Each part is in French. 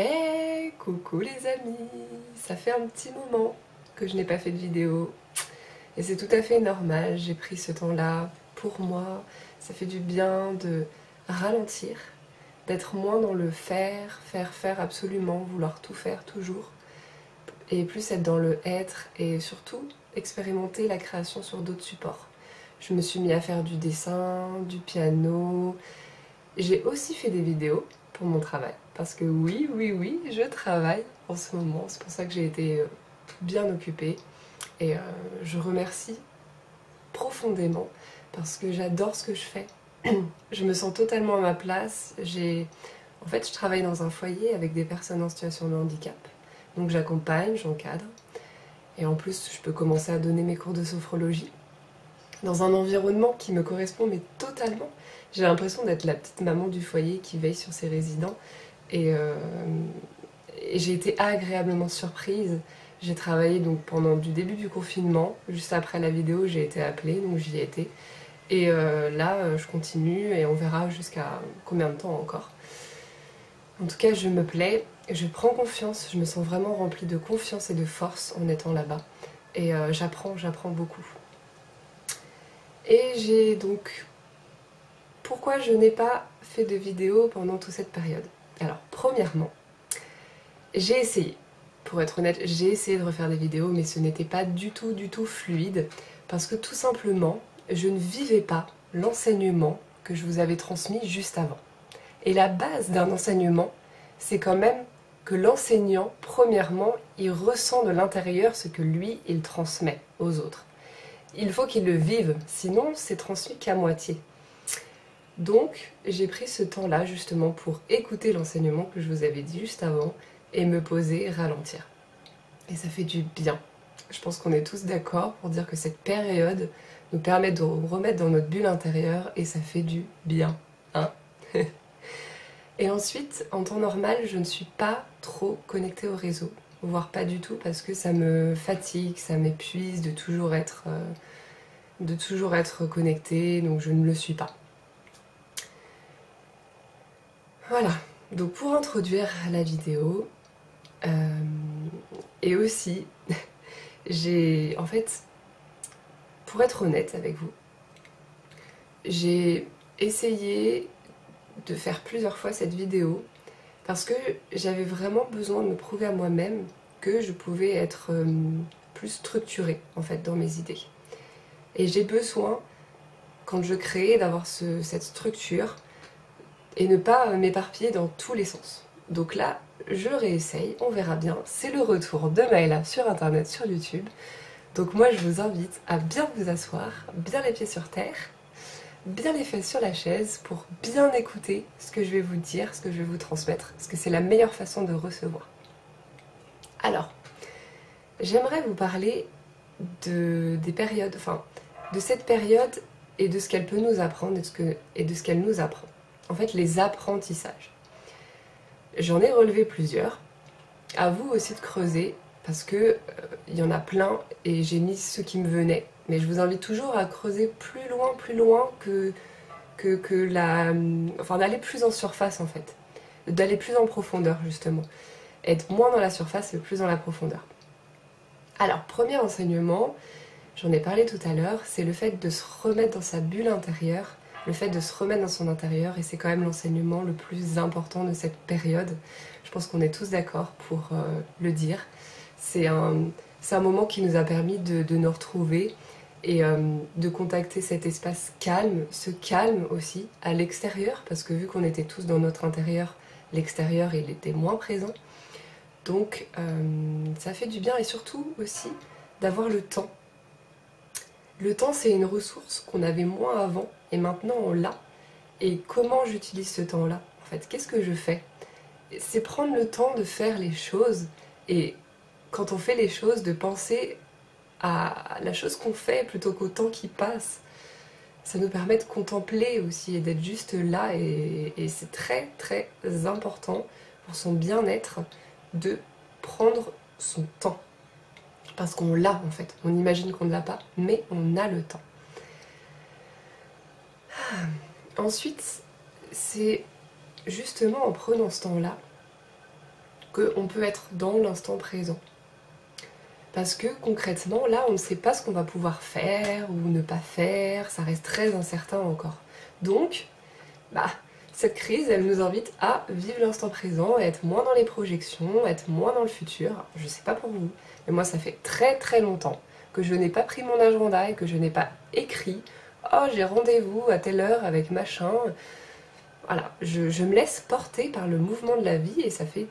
Hey, coucou les amis! Ça fait un petit moment que je n'ai pas fait de vidéo et c'est tout à fait normal, j'ai pris ce temps-là pour moi. Ça fait du bien de ralentir, d'être moins dans le faire absolument, vouloir tout faire toujours et plus être dans le être et surtout expérimenter la création sur d'autres supports. Je me suis mis à faire du dessin, du piano, j'ai aussi fait des vidéos pour mon travail. Parce que oui, je travaille en ce moment. C'est pour ça que j'ai été bien occupée. Et je remercie profondément parce que j'adore ce que je fais. Je me sens totalement à ma place. En fait, je travaille dans un foyer avec des personnes en situation de handicap. Donc j'accompagne, j'encadre. Et en plus, je peux commencer à donner mes cours de sophrologie dans un environnement qui me correspond mais totalement. J'ai l'impression d'être la petite maman du foyer qui veille sur ses résidents et j'ai été agréablement surprise. J'ai travaillé donc pendant du début du confinement, juste après la vidéo j'ai été appelée, donc j'y ai été. Et là je continue et on verra jusqu'à combien de temps encore. En tout cas je me plais, je prends confiance, je me sens vraiment remplie de confiance et de force en étant là-bas. Et j'apprends beaucoup. Et j'ai donc... Pourquoi je n'ai pas fait de vidéo pendant toute cette période? Alors, premièrement, j'ai essayé. Pour être honnête, j'ai essayé de refaire des vidéos, mais ce n'était pas du tout fluide, parce que tout simplement, je ne vivais pas l'enseignement que je vous avais transmis juste avant. Et la base d'un enseignement, c'est quand même que l'enseignant, premièrement, il ressent de l'intérieur ce que lui, il transmet aux autres. Il faut qu'il le vive, sinon c'est transmis qu'à moitié. Donc j'ai pris ce temps-là justement pour écouter l'enseignement que je vous avais dit juste avant et me poser, ralentir. Et ça fait du bien. Je pense qu'on est tous d'accord pour dire que cette période nous permet de remettre dans notre bulle intérieure et ça fait du bien. Hein. Et ensuite, en temps normal, je ne suis pas trop connectée au réseau. Voire pas du tout parce que ça me fatigue, ça m'épuise de toujours être connectée, donc je ne le suis pas. Voilà, donc pour introduire la vidéo, et aussi, en fait, pour être honnête avec vous, j'ai essayé de faire plusieurs fois cette vidéo parce que j'avais vraiment besoin de me prouver à moi-même que je pouvais être plus structurée en fait dans mes idées. Et j'ai besoin, quand je crée, d'avoir cette structure et ne pas m'éparpiller dans tous les sens. Donc là, je réessaye, on verra bien. C'est le retour de Maëla sur internet, sur YouTube. Donc moi, je vous invite à bien vous asseoir, bien les pieds sur terre, bien les fesses sur la chaise pour bien écouter ce que je vais vous dire, ce que je vais vous transmettre, parce que c'est la meilleure façon de recevoir. Alors, j'aimerais vous parler des périodes, enfin, de cette période et de ce qu'elle peut nous apprendre et de ce qu'elle nous apprend. En fait, les apprentissages. J'en ai relevé plusieurs. À vous aussi de creuser, parce que il y en a plein et j'ai mis ceux qui me venaient. Mais je vous invite toujours à creuser plus loin enfin d'aller plus en surface en fait. D'aller plus en profondeur justement. Être moins dans la surface et plus dans la profondeur. Alors, premier enseignement, j'en ai parlé tout à l'heure, c'est le fait de se remettre dans sa bulle intérieure, le fait de se remettre dans son intérieur, et c'est quand même l'enseignement le plus important de cette période. Je pense qu'on est tous d'accord pour le dire. C'est un moment qui nous a permis de nous retrouver et de contacter cet espace calme, ce calme aussi à l'extérieur, parce que vu qu'on était tous dans notre intérieur, l'extérieur il était moins présent. Donc ça fait du bien et surtout aussi d'avoir le temps. Le temps, c'est une ressource qu'on avait moins avant et maintenant on l'a. Et comment j'utilise ce temps-là? En fait, qu'est-ce que je fais? C'est prendre le temps de faire les choses et quand on fait les choses, de penser à la chose qu'on fait plutôt qu'au temps qui passe. Ça nous permet de contempler aussi et d'être juste là et c'est très important pour son bien-être de prendre son temps. Parce qu'on l'a en fait, on imagine qu'on ne l'a pas, mais on a le temps. Ensuite, c'est justement en prenant ce temps-là qu'on peut être dans l'instant présent. Parce que concrètement, là, on ne sait pas ce qu'on va pouvoir faire ou ne pas faire, ça reste très incertain encore. Donc, cette crise, elle nous invite à vivre l'instant présent, à être moins dans les projections, à être moins dans le futur. Je sais pas pour vous, mais moi, ça fait très très longtemps que je n'ai pas pris mon agenda et que je n'ai pas écrit « Oh, j'ai rendez-vous à telle heure avec machin ». Voilà, je me laisse porter par le mouvement de la vie et ça fait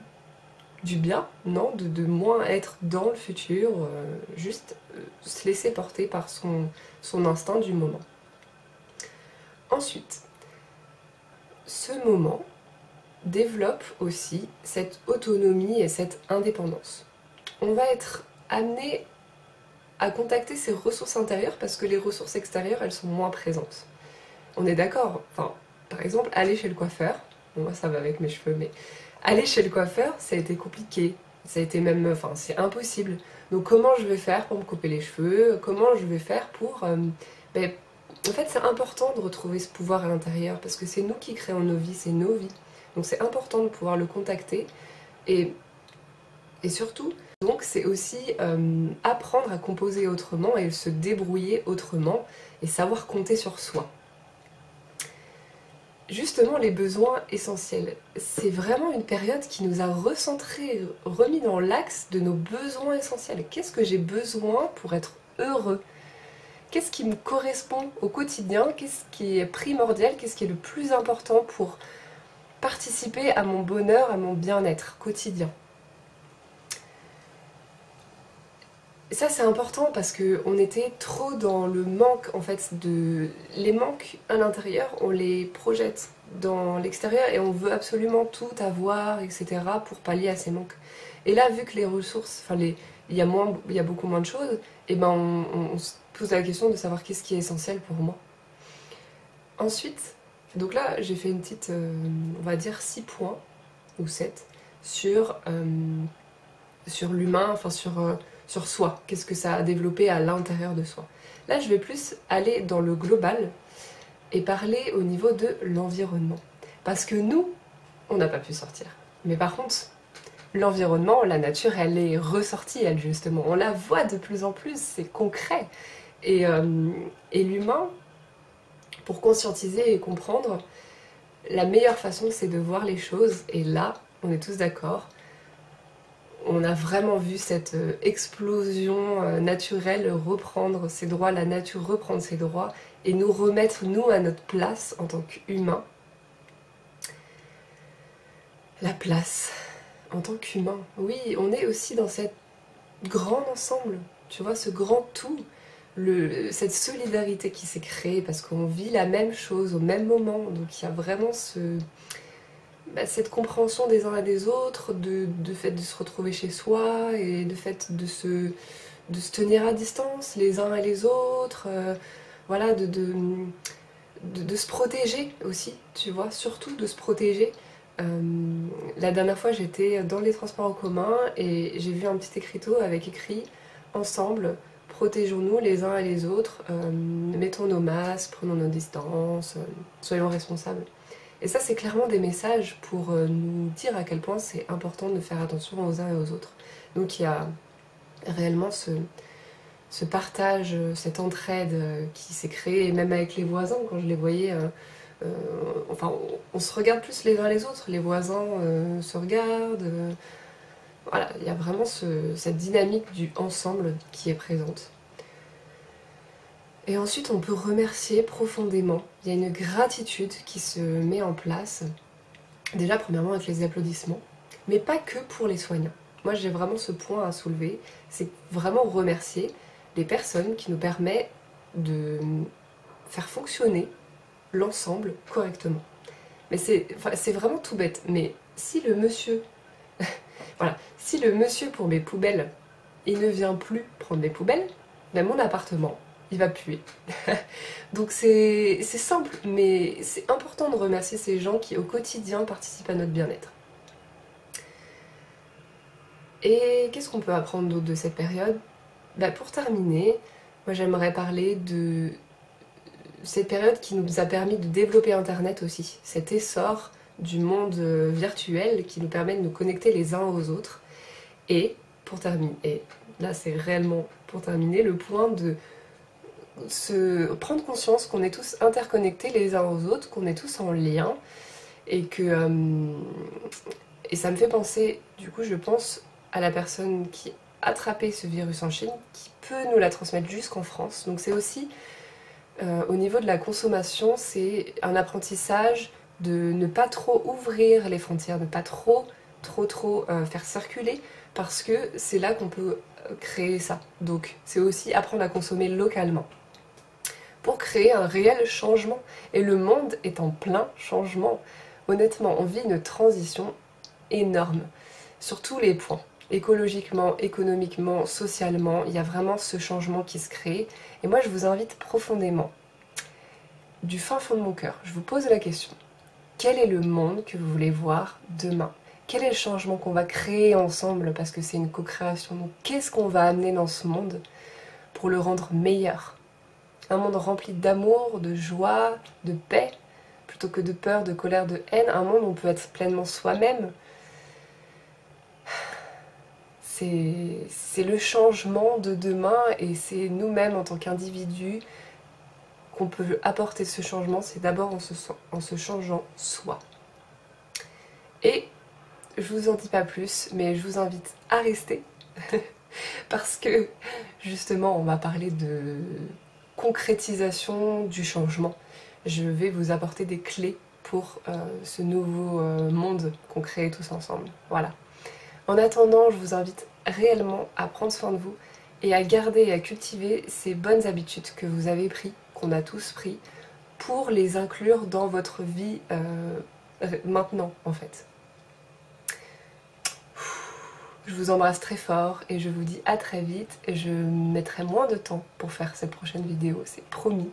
du bien, non, de moins être dans le futur, juste se laisser porter par son instinct du moment. Ensuite, ce moment développe aussi cette autonomie et cette indépendance. On va être amené à contacter ses ressources intérieures parce que les ressources extérieures, elles sont moins présentes. On est d'accord, enfin, par exemple, aller chez le coiffeur, bon, moi ça va avec mes cheveux, mais aller chez le coiffeur, ça a été compliqué, ça a été même, enfin, c'est impossible. Donc comment je vais faire pour me couper les cheveux? Comment je vais faire pour... en fait, c'est important de retrouver ce pouvoir à l'intérieur parce que c'est nous qui créons nos vies, c'est nos vies. Donc c'est important de pouvoir le contacter et surtout, donc c'est aussi apprendre à composer autrement et se débrouiller autrement et savoir compter sur soi. Justement, les besoins essentiels, c'est vraiment une période qui nous a recentrés, remis dans l'axe de nos besoins essentiels. Qu'est-ce que j'ai besoin pour être heureux? Qu'est-ce qui me correspond au quotidien? Qu'est-ce qui est primordial? Qu'est-ce qui est le plus important pour participer à mon bonheur, à mon bien-être quotidien? Et ça c'est important parce qu'on était trop dans le manque en fait les manques à l'intérieur, on les projette dans l'extérieur et on veut absolument tout avoir, etc. pour pallier à ces manques. Et là, vu que les ressources, il y a beaucoup moins de choses, et ben on se pose la question de savoir qu'est-ce qui est essentiel pour moi. Ensuite, donc là j'ai fait une petite, on va dire 6 points, ou 7, sur l'humain, enfin sur soi, qu'est-ce que ça a développé à l'intérieur de soi. Là, je vais plus aller dans le global et parler au niveau de l'environnement. Parce que nous, on n'a pas pu sortir. Mais par contre, l'environnement, la nature, elle est ressortie, elle, justement. On la voit de plus en plus, c'est concret. Et l'humain, pour conscientiser et comprendre, la meilleure façon, c'est de voir les choses. Et là, on est tous d'accord, on a vraiment vu cette explosion naturelle reprendre ses droits, la nature reprendre ses droits et nous remettre, nous, à notre place en tant qu'humains. La place en tant qu'humain. Oui, on est aussi dans cet grand ensemble, tu vois, ce grand tout, cette solidarité qui s'est créée parce qu'on vit la même chose au même moment. Donc il y a vraiment cette compréhension des uns et des autres, de fait de se retrouver chez soi et de fait de se tenir à distance les uns et les autres, voilà, de se protéger aussi, tu vois, surtout de se protéger. La dernière fois j'étais dans les transports en commun et j'ai vu un petit écriteau avec écrit « Ensemble, protégeons-nous les uns et les autres, mettons nos masques, prenons nos distances, soyons responsables ». Et ça, c'est clairement des messages pour nous dire à quel point c'est important de faire attention aux uns et aux autres. Donc il y a réellement ce partage, cette entraide qui s'est créée, même avec les voisins, quand je les voyais, enfin, on se regarde plus les uns les autres, les voisins se regardent, voilà, il y a vraiment cette dynamique du ensemble qui est présente. Et ensuite, on peut remercier profondément. Il y a une gratitude qui se met en place. Déjà, premièrement, avec les applaudissements. Mais pas que pour les soignants. Moi, j'ai vraiment ce point à soulever. C'est vraiment remercier les personnes qui nous permettent de faire fonctionner l'ensemble correctement. Mais c'est vraiment tout bête. Mais si le monsieur... voilà, si le monsieur pour mes poubelles, il ne vient plus prendre mes poubelles, ben mon appartement... il va puer. Donc c'est simple, mais c'est important de remercier ces gens qui au quotidien participent à notre bien-être. Et qu'est-ce qu'on peut apprendre d'autre de cette période? Pour terminer, moi j'aimerais parler de cette période qui nous a permis de développer Internet aussi, cet essor du monde virtuel qui nous permet de nous connecter les uns aux autres. Et pour terminer, et là c'est réellement pour terminer, le point de se prendre conscience qu'on est tous interconnectés les uns aux autres, qu'on est tous en lien, et que et ça me fait penser, du coup je pense à la personne qui a attrapé ce virus en Chine, qui peut nous la transmettre jusqu'en France. Donc c'est aussi au niveau de la consommation, c'est un apprentissage de ne pas trop ouvrir les frontières, ne pas trop faire circuler, parce que c'est là qu'on peut créer ça. Donc c'est aussi apprendre à consommer localement pour créer un réel changement. Et le monde est en plein changement. Honnêtement, on vit une transition énorme sur tous les points. Écologiquement, économiquement, socialement, il y a vraiment ce changement qui se crée. Et moi, je vous invite profondément, du fin fond de mon cœur, je vous pose la question. Quel est le monde que vous voulez voir demain? Quel est le changement qu'on va créer ensemble? Parce que c'est une co-création. Donc, qu'est-ce qu'on va amener dans ce monde pour le rendre meilleur? Un monde rempli d'amour, de joie, de paix, plutôt que de peur, de colère, de haine. Un monde où on peut être pleinement soi-même. C'est le changement de demain et c'est nous-mêmes en tant qu'individus qu'on peut apporter ce changement. C'est d'abord en se changeant soi. Et je vous en dis pas plus, mais je vous invite à rester parce que justement on va parler de concrétisation du changement. Je vais vous apporter des clés pour ce nouveau monde qu'on crée tous ensemble. Voilà. En attendant, je vous invite réellement à prendre soin de vous et à garder et à cultiver ces bonnes habitudes que vous avez pris, qu'on a tous pris, pour les inclure dans votre vie maintenant en fait. Je vous embrasse très fort et je vous dis à très vite. Je mettrai moins de temps pour faire cette prochaine vidéo, c'est promis.